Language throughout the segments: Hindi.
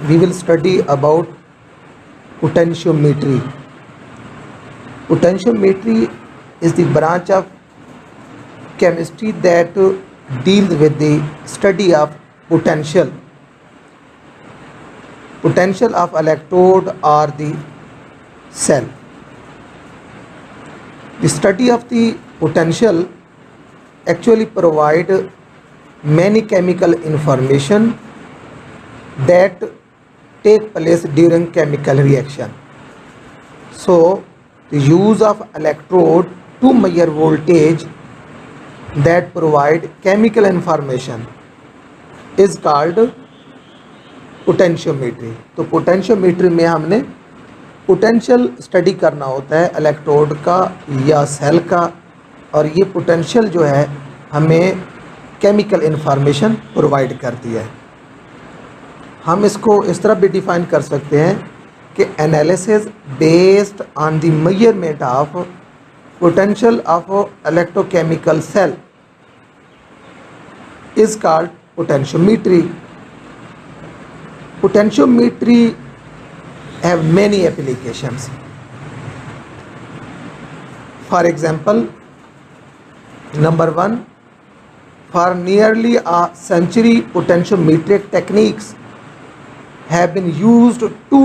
we will study about potentiometry. Potentiometry is the branch of chemistry that deals with the study of potential of electrode or the cell. The study of the potential actually provide many chemical information that take place during chemical reaction. So the use of electrode to measure voltage that provide chemical information is called potentiometry. तो पोटेंशियोमेट्री में हमने पोटेंशियल स्टडी करना होता है इलेक्ट्रोड का या सेल का, और ये पोटेंशियल जो है हमें केमिकल इंफॉर्मेशन प्रोवाइड करती है. हम इसको इस तरह भी डिफाइन कर सकते हैं कि analysis based on the measurement of potential of electrochemical cell is called potentiometry. Potentiometry have many applications. For example, number one, for nearly a century, potentiometric techniques have been used to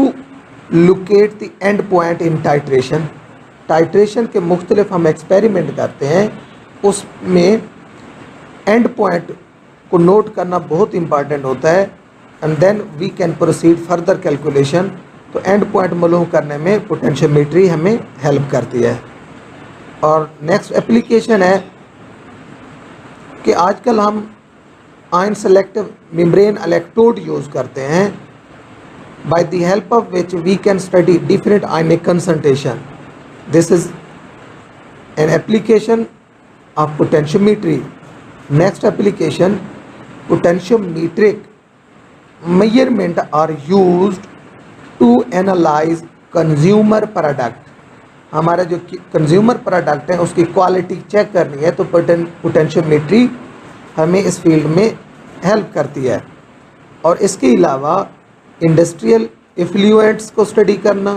locate the end point in titration. Titration के मुख्तलिफ हम एक्सपेरिमेंट करते हैं, उसमें एंड पॉइंट को नोट करना बहुत इम्पॉर्टेंट होता है. And then we can proceed further calculation. तो एंड पॉइंट मालूम करने में पोटेंशियोमेट्री हमें हेल्प करती है. और नेक्स्ट एप्लीकेशन है कि आजकल हम ion selective membrane electrode use करते हैं, by the help of which we can study different ionic concentration. This is an application of potentiometry. Next application, potentiometric measurement are used to analyze consumer product. हमारा जो कंज्यूमर प्रोडक्ट है उसकी क्वालिटी चेक करनी है, तो पोटेंशियोमेट्री हमें इस फील्ड में हेल्प करती है. और इसके अलावा इंडस्ट्रियल इफ्लुएंट्स को स्टडी करना,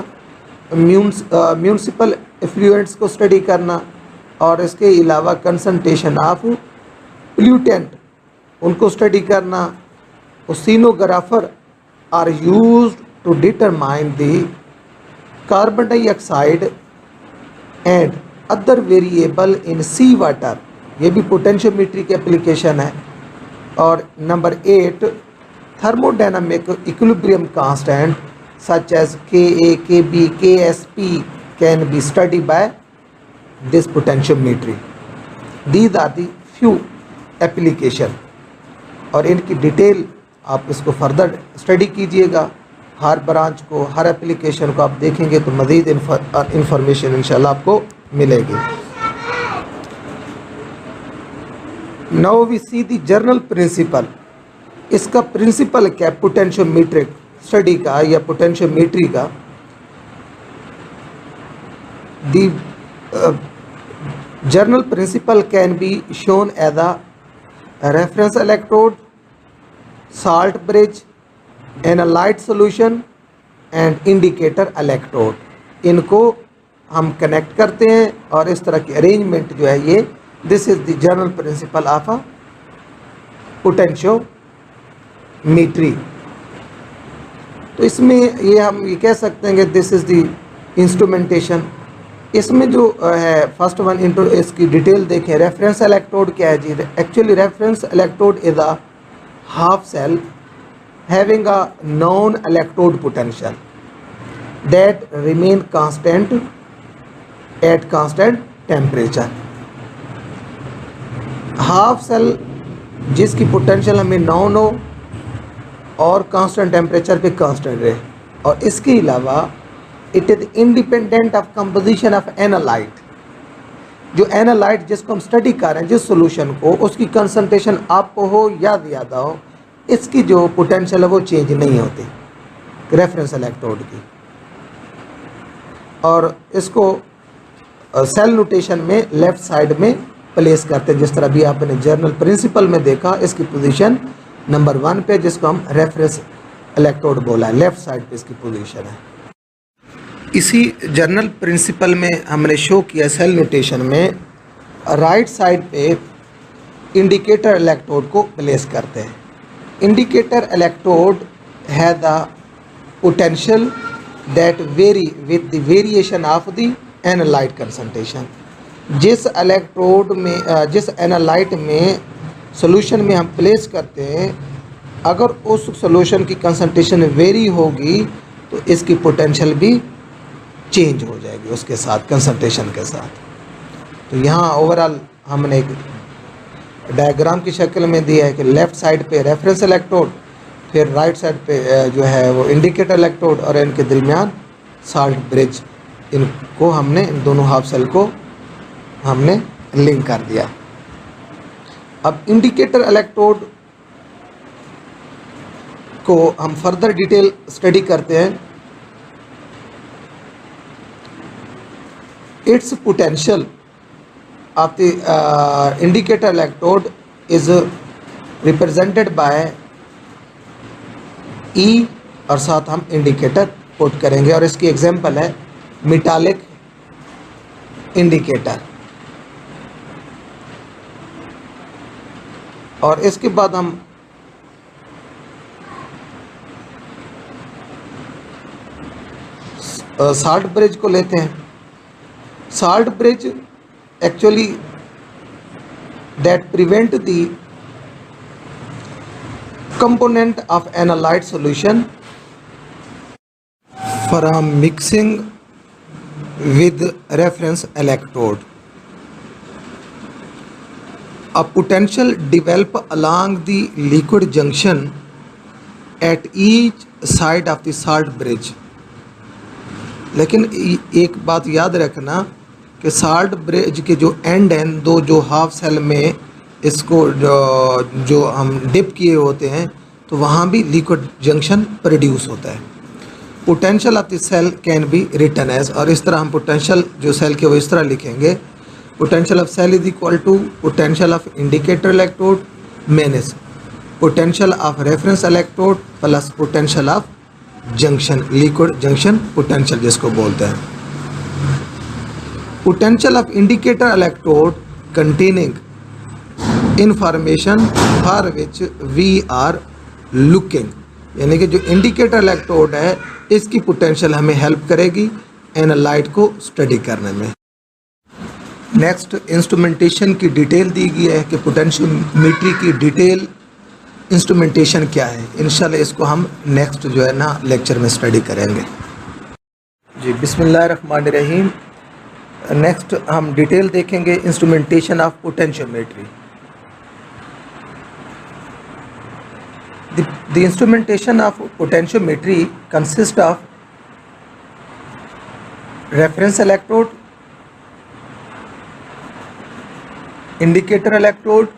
म्यूनसिपल इफ्लुएंट्स को स्टडी करना, और इसके अलावा कंसंट्रेशन ऑफ पोल्यूटेंट उनको स्टडी करना. Oceanographer are used to determine the carbon dioxide and other variable in sea water. ये भी पोटेंशियोमेट्री की एप्लीकेशन है. और number 8, thermodynamic equilibrium constant such as Ka, Kb, Ksp can be studied by this potentiometry. These are the few application. और इनकी डिटेल आप इसको फर्दर स्टडी कीजिएगा. हर ब्रांच को, हर एप्लीकेशन को आप देखेंगे तो मज़ीद इंफॉर्मेशन इंशाल्लाह आपको मिलेगी. Now we see the general principle. इसका प्रिंसिपल क्या है पोटेंशियोमेट्रिक स्टडी का या पोटेंशियोमेट्री का? The general principle can be shown as a reference electrode, salt bridge, analyte solution and indicator electrode. इनको हम कनेक्ट करते हैं और इस तरह की अरेंजमेंट जो है ये this is the general principle of a potentiometry. तो इसमें ये हम ये कह सकते हैं कि दिस इज द इंस्ट्रूमेंटेशन. इसमें जो है फर्स्ट वन इसकी डिटेल देखें. रेफरेंस इलेक्ट्रोड क्या है जी? Actually reference electrode is a half cell having a known electrode potential that remain constant at constant temperature. Half cell जिसकी पोटेंशियल हमें known हो और कांस्टेंट टेम्परेचर पे कांस्टेंट रहे, और इसके अलावा it is independent of composition of analyte. जो एनालाइट जिसको हम स्टडी कर रहे हैं, जिस सोल्यूशन को, उसकी कंसंट्रेशन अप हो या ज़्यादा हो, इसकी जो पोटेंशियल है वो चेंज नहीं होती रेफरेंस इलेक्ट्रोड की. और इसको सेल नोटेशन में लेफ़्ट साइड में प्लेस करते हैं, जिस तरह भी आपने जर्नल प्रिंसिपल में देखा. इसकी पोजीशन नंबर 1 पे, जिसको हम रेफरेंस इलेक्ट्रोड बोला है, लेफ्ट साइड पे इसकी पोजीशन है। इसी जनरल प्रिंसिपल में हमने शो किया सेल नोटेशन में राइट साइड पे इंडिकेटर इलेक्ट्रोड को प्लेस करते हैं। इंडिकेटर इलेक्ट्रोड है the potential that very with the variation of the analyte concentration. जिस इलेक्ट्रोड में जिस एनालाइट में सॉल्यूशन में हम प्लेस करते हैं, अगर उस सॉल्यूशन की कंसंट्रेशन वेरी होगी तो इसकी पोटेंशियल भी चेंज हो जाएगी उसके साथ, कंसंट्रेशन के साथ। तो यहाँ ओवरऑल हमने एक डायग्राम की शक्ल में दिया है कि लेफ़्ट साइड पे रेफरेंस इलेक्ट्रोड, फिर राइट साइड पे जो है वो इंडिकेटर इलेक्ट्रोड और इनके दरमियान साल्ट ब्रिज। इनको हमने, इन दोनों हाफ सेल को हमने लिंक कर दिया। अब इंडिकेटर इलेक्ट्रोड को हम फर्दर डिटेल स्टडी करते हैं। Its potential of the indicator electrode is represented by E और साथ हम इंडिकेटर पुट करेंगे और इसकी एग्जांपल है मेटालिक इंडिकेटर। और इसके बाद हम साल्ट ब्रिज को लेते हैं। Salt bridge actually that prevent the component of analyte solution from mixing with reference electrode. A potential develop along the liquid junction at each side of the salt bridge. लेकिन एक बात याद रखना कि साल्ट ब्रिज के जो एंड हैं, दो जो हाफ सेल में इसको जो हम डिप किए होते हैं, तो वहाँ भी लिक्विड जंक्शन प्रोड्यूस होता है। Potential of the cell can be written as, और इस तरह हम पोटेंशियल जो सेल के वो इस तरह लिखेंगे, potential of cell is equal to potential of indicator electrode minus potential of reference electrode plus potential of junction, liquid junction potential जिसको बोलते हैं। Potential of indicator electrode containing information for which we are looking, यानी कि जो इंडिकेटर इलेक्ट्रोड है इसकी पोटेंशियल हमें हेल्प करेगी एनालाइट को स्टडी करने में। नेक्स्ट इंस्ट्रूमेंटेशन की डिटेल दी गई है कि पोटेंशियोमीट्री की डिटेल इंस्ट्रूमेंटेशन क्या है। इंशाल्लाह इसको हम नेक्स्ट जो है ना लेक्चर में स्टडी करेंगे। जी बिस्मिल्लाहिर्रहमानिर्रहीम। नेक्स्ट हम डिटेल देखेंगे instrumentation of potentiometry. The instrumentation of potentiometry consists of reference electrode, indicator electrode,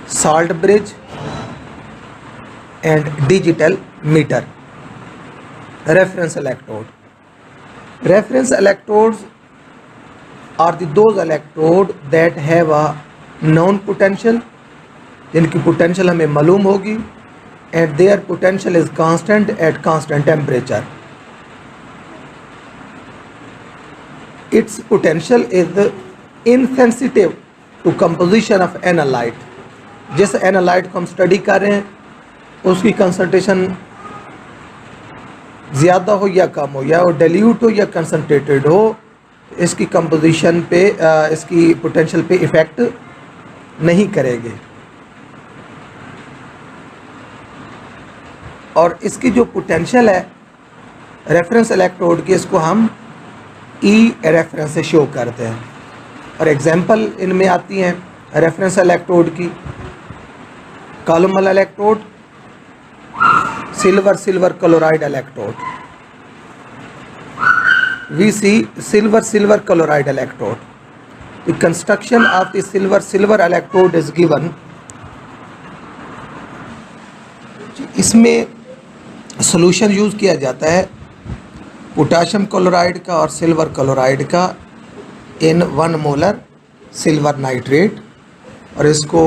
salt bridge and digital meter. Reference electrode. Reference electrodes are those electrodes that have a known potential, जिनकी पोटेंशियल हमें मालूम होगी, and their potential is constant at constant temperature. Its potential is insensitive to composition of analyte. जिस एनालाइट को हम स्टडी कर रहे हैं उसकी कंसंट्रेशन ज़्यादा हो या कम हो, या वो डाइल्यूट हो या कंसनट्रेटेड हो, इसकी कंपोजिशन पे इसकी पोटेंशियल पे इफ़ेक्ट नहीं करेंगे। और इसकी जो पोटेंशियल है रेफरेंस इलेक्ट्रोड की, इसको हम ई रेफरेंस से शो करते हैं। और एग्जांपल इनमें आती हैं रेफरेंस इलेक्ट्रोड की, कॉलम वाला electrode, silver chloride electrode, we see silver chloride electrode. The construction of the silver electrode is given. इसमें सॉल्यूशन यूज़ किया जाता है पोटाशियम क्लोराइड का और सिल्वर क्लोराइड का इन 1 मोलर सिल्वर नाइट्रेट, और इसको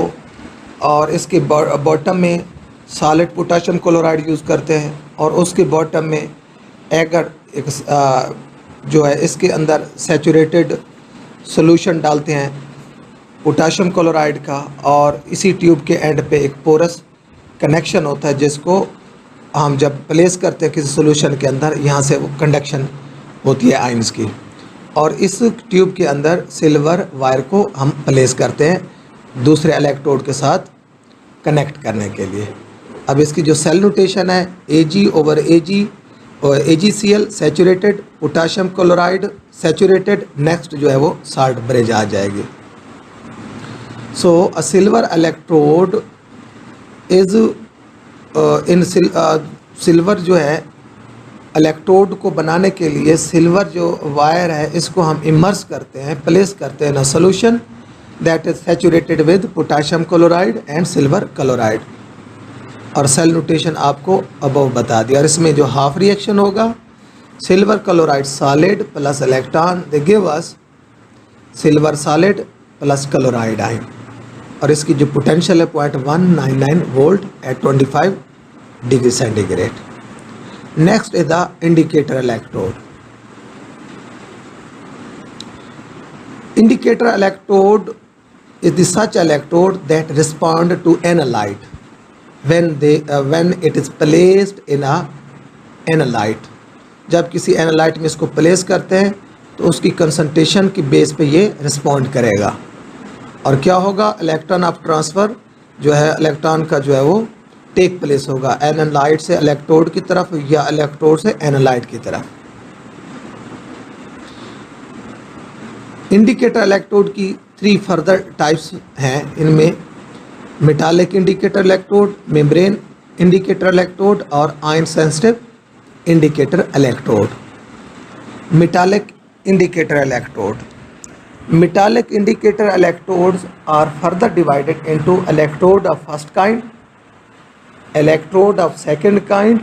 और इसके बॉटम में सॉलिड पोटाशियम क्लोराइड यूज़ करते हैं, और उसके बॉटम में अगर एक जो है इसके अंदर सैचुरेटेड सॉल्यूशन डालते हैं पोटाशियम क्लोराइड का, और इसी ट्यूब के एंड पे एक पोरस कनेक्शन होता है जिसको हम जब प्लेस करते हैं किसी सॉल्यूशन के अंदर, यहाँ से वो कंडक्शन होती है आयंस की, और इस ट्यूब के अंदर सिल्वर वायर को हम प्लेस करते हैं दूसरे इलेक्ट्रोड के साथ कनेक्ट करने के लिए। अब इसकी जो सेल नोटेशन है Ag/Ag और AgCl saturated, potassium chloride saturated, next जो है वो साल्ट ब्रिज आ जाएगी। So a silver electrode is in silver जो है इलेक्ट्रोड को बनाने के लिए सिल्वर जो वायर है इसको हम इमर्स करते हैं, प्लेस करते हैं in a solution that is saturated with potassium chloride and silver chloride. और सेल नोटेशन आपको अबव बता दिया। और इसमें जो हाफ रिएक्शन होगा, silver chloride solid plus electron, they give us silver solid plus chloride ion, और इसकी जो पोटेंशियल है 0.199 volt at 25 degree centigrade. Next is the indicator electrode. Indicator electrode is the such electrode that respond to analyte when it is placed in a analyte। जब किसी एनालाइट में इसको प्लेस करते हैं तो उसकी कंसंट्रेशन की बेस पे ये रिस्पॉन्ड करेगा, और क्या होगा, इलेक्ट्रॉन ऑफ ट्रांसफ़र जो है इलेक्ट्रॉन का जो है वो टेक प्लेस होगा एनालाइट से इलेक्ट्रोड की तरफ या इलेक्ट्रोड से एनालाइट की तरफ। इंडिकेटर इलेक्ट्रोड की 3 फर्दर टाइप्स हैं। इनमें metallic indicator electrode, membrane indicator electrode और ion sensitive indicator electrode. Metallic indicator electrode. Metallic indicator electrodes are further divided into electrode of first kind, electrode of second kind,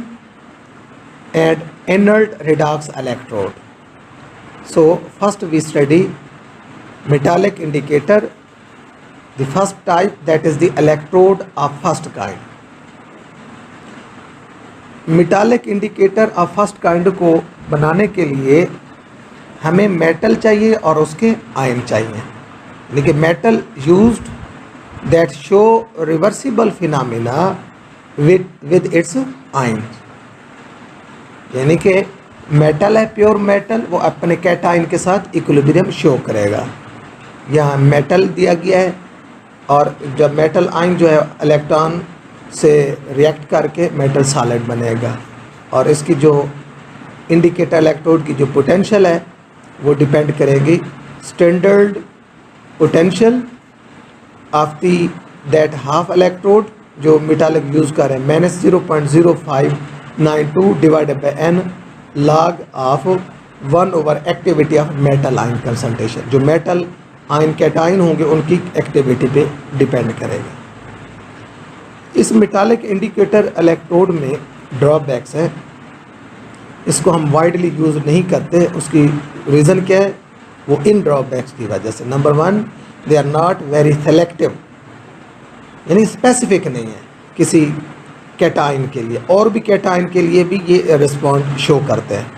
and inert redox electrode. So first we study metallic indicator, the first type, that is the electrode of first kind. Metallic indicator of first kind को बनाने के लिए हमें मेटल चाहिए और उसके आयन चाहिए। लेकिन metal used that show reversible phenomena with its ion, यानी कि मेटल है प्योर मेटल, वो अपने कैटाइन के साथ इक्विलिब्रियम शो करेगा। यहाँ मेटल दिया गया है और जब मेटल आयन जो है इलेक्ट्रॉन से रिएक्ट करके मेटल सॉलिड बनेगा, और इसकी जो इंडिकेटर इलेक्ट्रोड की जो पोटेंशियल है वो डिपेंड करेगी standard potential of the that half electrode जो मेटालिक यूज़ कर रहे हैं -0.0592 divided by n log of 1 activity of metal ion concentration. जो मेटल आयन कैटाइन होंगे उनकी एक्टिविटी पे डिपेंड करेगा। इस मेटालिक इंडिकेटर इलेक्ट्रोड में ड्रॉबैक्स हैं, इसको हम वाइडली यूज़ नहीं करते। उसकी रीज़न क्या है, वो इन ड्रॉबैक्स की वजह से। Number 1, they are not very selective, यानी स्पेसिफिक नहीं है किसी कैटाइन के लिए, और भी कैटाइन के लिए भी ये रिस्पॉन्ड शो करते हैं।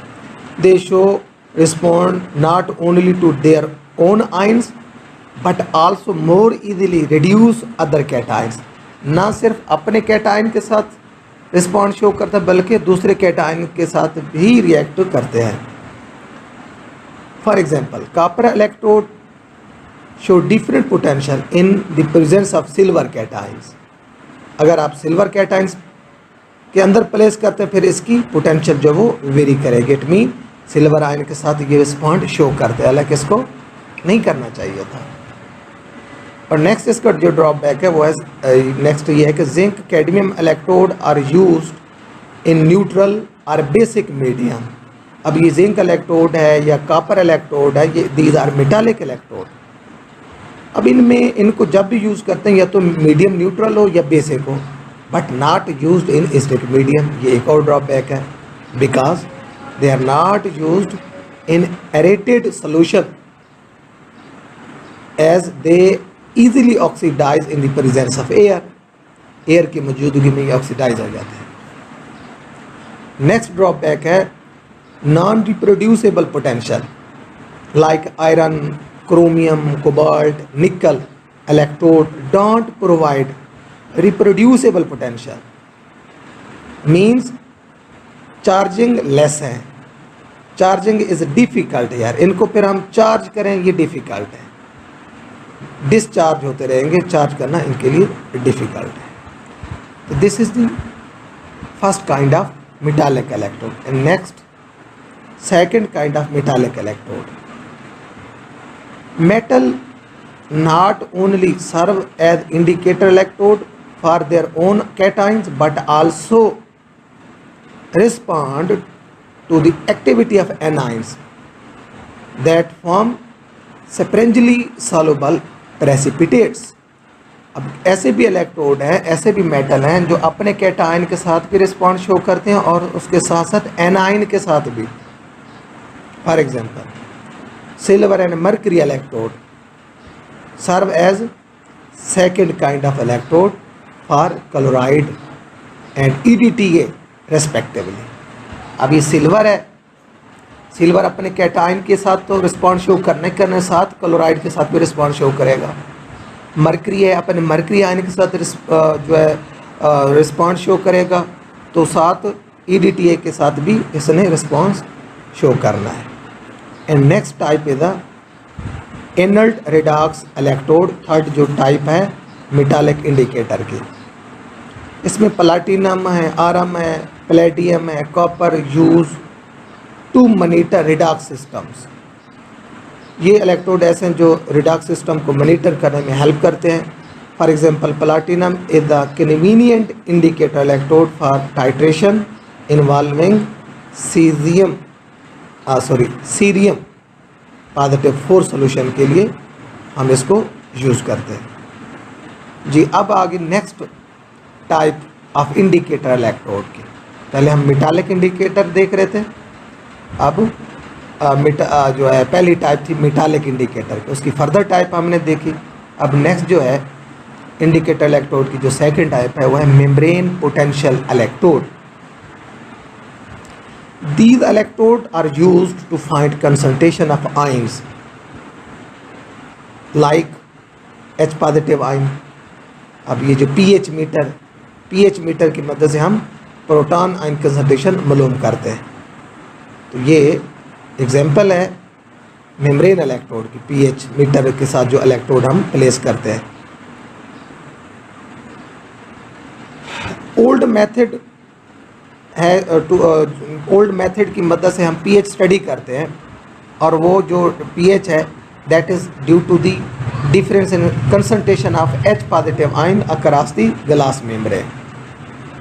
They show respond not only to their own ions but also more easily reduce other cations. ना सिर्फ अपने कैटाइन के साथ रिस्पॉन्ड शो करता है बल्कि दूसरे कैटाइन के साथ भी रिएक्ट करते हैं। For example, copper electrode show different potential in the presence of silver cations. अगर आप सिल्वर कैटाइंस के अंदर प्लेस करते हैं फिर इसकी पोटेंशियल जो वो वेरी करेगी। इट मीन सिल्वर आयन के साथ ये रिस्पॉन्ड शो करते हैं, हालांकि इसको नहीं करना चाहिए था। और नेक्स्ट इसका जो ड्रॉबैक है वो है नेक्स्ट ये है कि zinc cadmium electrode are used in neutral और बेसिक मीडियम। अब ये जिंक इलेक्ट्रोड है या कॉपर इलेक्ट्रोड है, ये दीज आर मेटालिक इलेक्ट्रोड। अब इनमें इनको जब भी यूज़ करते हैं या तो मीडियम न्यूट्रल हो या बेसिक हो, but not used in acidic medium. ये एक और ड्रॉबैक है, because they are not used in aerated solution as they easily oxidize in the presence of air। Air की मौजूदगी में ये ऑक्सीडाइज हो जाते हैं। नेक्स्ट ड्रॉबैक है non reproducible potential, like iron, chromium, cobalt, nickel electrode don't provide reproducible potential, means charging less है, चार्जिंग इज डिफ़िकल्ट यार, इनको फिर हम चार्ज करें ये डिफ़िकल्ट है, डिस्चार्ज होते रहेंगे, चार्ज करना इनके लिए डिफ़िकल्ट है। तो this is the first kind of metallic electrode. And next second kind of metallic electrode, metal not only serve as indicator electrode for their own cations but also respond to the activity of anions that form strangely soluble precipitates। अब ऐसे भी इलेक्ट्रोड हैं, ऐसे भी मेटल हैं जो अपने कैटायन के साथ भी रिस्पॉन्ड शो करते हैं और उसके साथ साथ एनाइन के साथ भी। For example silver and mercury electrode serve as second kind of electrode for chloride and EDTA respectively. अब ये सिल्वर है, सिल्वर अपने कैटायन के साथ तो रिस्पॉन्ड शो करने साथ क्लोराइड के साथ भी रिस्पॉन्ड शो करेगा। मर्करी है, अपने मर्करी आयन के साथ जो है रिस्पॉन्ड शो करेगा, तो साथ EDTA के साथ भी इसने रिस्पॉन्स शो करना है। And next type is the inert redox electrode, third जो टाइप है मेटालिक इंडिकेटर की। इसमें प्लैटिनम है, आरम है, पैलेडियम है, copper use to monitor redox systems. ये इलेक्ट्रोड ऐसे हैं जो रिडॉक्स सिस्टम को मॉनिटर करने में हेल्प करते हैं। For example platinum is the convenient indicator electrode for titration involving cerium +4 solution के लिए हम इसको यूज़ करते हैं जी। अब आगे next type of indicator electrode की, पहले हम मेटालिक इंडिकेटर देख रहे थे, अब जो है पहली टाइप थी मेटालिक इंडिकेटर की, उसकी फर्दर टाइप हमने देखी। अब नेक्स्ट जो है इंडिकेटर इलेक्ट्रोड की जो सेकंड टाइप है वो है membrane potential electrode. These electrodes are used to find concentration of ions like H positive ion। अब ये जो pH मीटर की मदद से हम प्रोटॉन आयन कंसंट्रेशन मालूम करते हैं। तो ये एग्जांपल है मेम्ब्रेन इलेक्ट्रोड की, pH मीटर के साथ जो इलेक्ट्रोड हम प्लेस करते हैं। ओल्ड मेथड है, ओल्ड मेथड की मदद से हम pH स्टडी करते हैं, और वो जो pH है that is due to the difference in concentration of H positive ion across the glass membrane.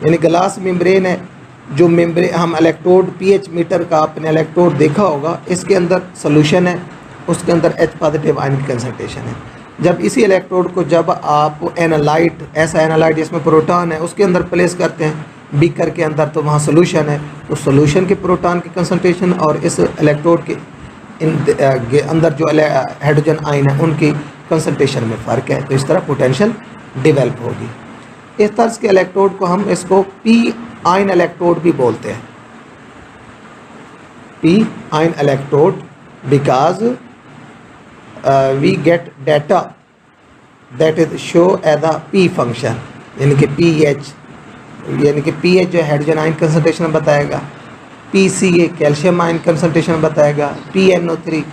यानी ग्लास मेम्ब्रेन है जो मेम्ब्रेन हम इलेक्ट्रोड pH मीटर का आपने इलेक्ट्रोड देखा होगा, इसके अंदर सोल्यूशन है, उसके अंदर H पॉजिटिव आयन की कंसंट्रेशन है। जब इसी इलेक्ट्रोड को जब आप एनालाइट, ऐसा एनालाइट जिसमें प्रोटॉन है, उसके अंदर प्लेस करते हैं बीकर के अंदर, तो वहाँ सोल्यूशन है, तो सोल्यूशन के प्रोटॉन की कंसंट्रेशन और इस इलेक्ट्रोड के अंदर जो हाइड्रोजन आयन है उनकी कंसंट्रेशन में फ़र्क है, तो इस तरह पोटेंशियल डेवलप होगी। इस तरह के इलेक्ट्रोड को हम इसको पी आयन इलेक्ट्रोड भी बोलते हैं, p ion electrode, because we get data that is show as a p function, यानी कि pH, यानी कि pH जो हाइड्रोजन आयन कंसंट्रेशन बताएगा, PCA कैल्शियम आयन कंसंट्रेशन बताएगा, PNO3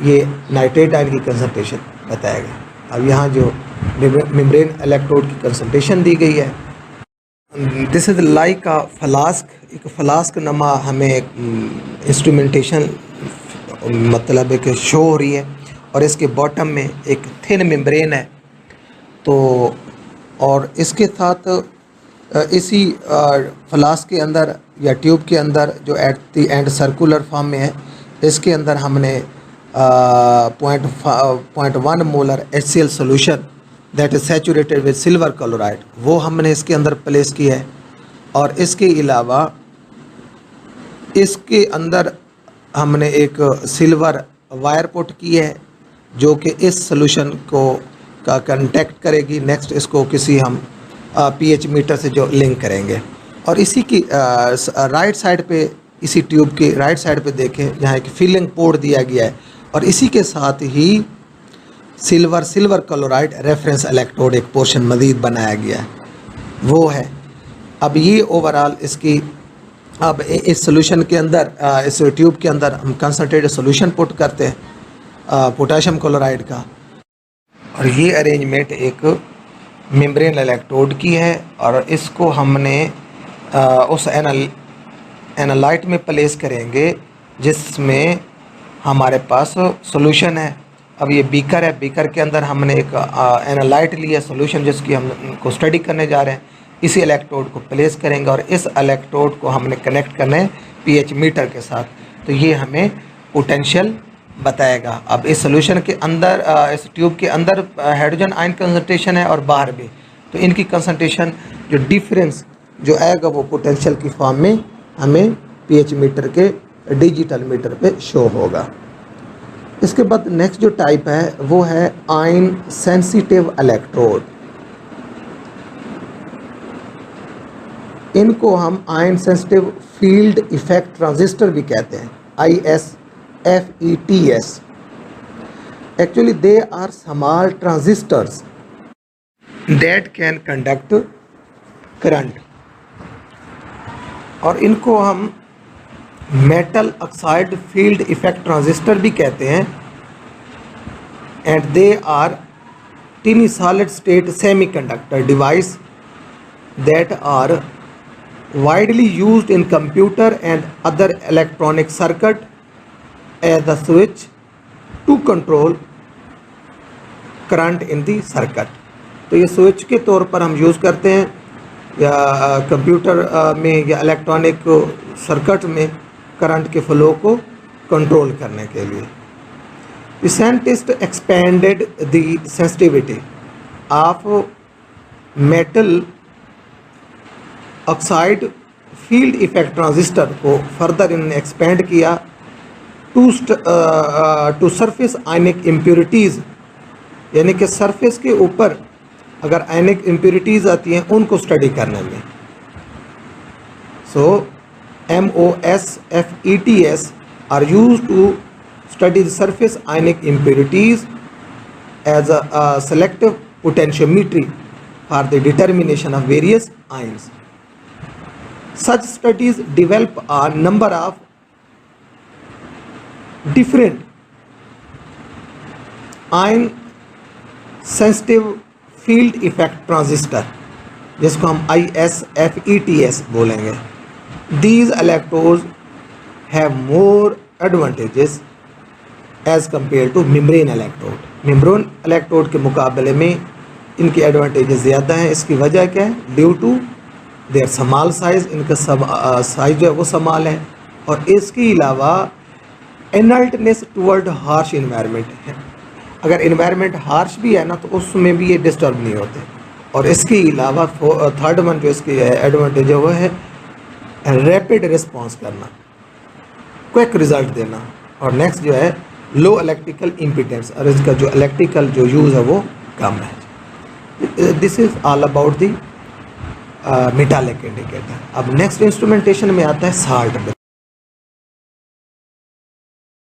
ये नाइट्रेट आयन की कंसंट्रेशन बताएगा। अब यहाँ जो मेम्ब्रेन इलेक्ट्रोड की कंसंट्रेशन दी गई है, this is like a flask, एक फ्लास्क नमा हमें इंस्ट्रूमेंटेशन मतलब है कि शो हो रही है, और इसके बॉटम में एक थिन मेम्ब्रेन है। तो और इसके साथ इसी फ्लास्क के अंदर या ट्यूब के अंदर जो at the end circular form में है, इसके अंदर हमने 0.1 molar HCl solution that is saturated with silver chloride, वो हमने इसके अंदर प्लेस किया है। और इसके अलावा इसके अंदर हमने एक सिल्वर वायर पुट की है जो कि इस सोल्यूशन को का कंटेक्ट करेगी। नेक्स्ट इसको किसी हम पीएच मीटर से जो लिंक करेंगे। और इसी की राइट साइड पे, इसी ट्यूब के राइट साइड पे देखें, यहाँ एक फिलिंग पोर्ट दिया गया है और इसी के साथ ही सिल्वर क्लोराइड रेफरेंस इलेक्ट्रोड एक पोर्शन मज़ीद बनाया गया है, वो है। अब ये ओवरऑल इसकी, अब इस सोल्यूशन के अंदर, इस ट्यूब के अंदर हम कंसनट्रेटेड सोल्यूशन पुट करते हैं पोटेशियम क्लोराइड का, और ये अरेंजमेंट एक मेम्ब्रेन इलेक्ट्रोड की है और इसको हमने उस एनालाइट में प्लेस करेंगे जिसमें हमारे पास सॉल्यूशन है। अब ये बीकर है, बीकर के अंदर हमने एक एनालाइट लिया सॉल्यूशन जिसकी हम को स्टडी करने जा रहे हैं। इसी इलेक्ट्रोड को प्लेस करेंगे और इस इलेक्ट्रोड को हमने कनेक्ट करना है पीएच मीटर के साथ, तो ये हमें पोटेंशियल बताएगा। अब इस सॉल्यूशन के अंदर, इस ट्यूब के अंदर हाइड्रोजन आयन कंसंट्रेशन है और बाहर भी, तो इनकी कंसंट्रेशन जो डिफरेंस जो आएगा वो पोटेंशियल की फॉर्म में हमें पीएच मीटर के डिजिटल मीटर पे शो होगा। इसके बाद नेक्स्ट जो टाइप है वो है आयन सेंसिटिव इलेक्ट्रोड। इनको हम ion sensitive field effect transistor भी कहते हैं, ISFETs। Actually they are small transistors that can conduct current, और इनको हम metal oxide field effect transistor भी कहते हैं। And they are tiny solid state semiconductor device that are widely used in computer and other electronic circuit as the switch to control current in the circuit। तो ये स्विच के तौर पर हम यूज़ करते हैं या कंप्यूटर में या इलेक्ट्रॉनिक सर्किट में करंट के फ्लो को कंट्रोल करने के लिए। The scientist expanded the sensitivity of metal oxide field effect transistor को फर्दर इन्होंने एक्सपेंड किया टू सरफेस आयनिक इम्प्योरिटीज़, यानी कि सरफेस के ऊपर अगर आयनिक इम्प्योरिटीज़ आती हैं उनको स्टडी करने में। So MOSFETs are used to study the surface ionic impurities as a selective potentiometry for the determination of various ions. Such studies develop a number of different ion sensitive field effect transistor, जिसको हम ISFETs बोलेंगे। These electrodes have more advantages as compared to membrane electrode। membrane electrode के मुकाबले में इनके एडवांटेजेस ज़्यादा हैं। इसकी वजह क्या है? Due to their small size, इनका साइज जो है वो स्मॉल है, और इसके अलावा इनल्टनेस टुवर्ड हार्श इन्वायरमेंट है। अगर इन्वायरमेंट हार्श भी है ना तो उसमें भी ये डिस्टर्ब नहीं होते। और इसके अलावा थर्ड वन जो इसकी एडवांटेज है वो है रैपिड रिस्पॉन्स करना, क्विक रिजल्ट देना। और नेक्स्ट जो है लो इलेक्ट्रिकल इम्पिडेंस, और इसका जो इलेक्ट्रिकल जो यूज़ है वो कम है। This is all about the metallic indicator. अब नेक्स्ट इंस्ट्रूमेंटेशन में आता है साल्ट ब्रेथ।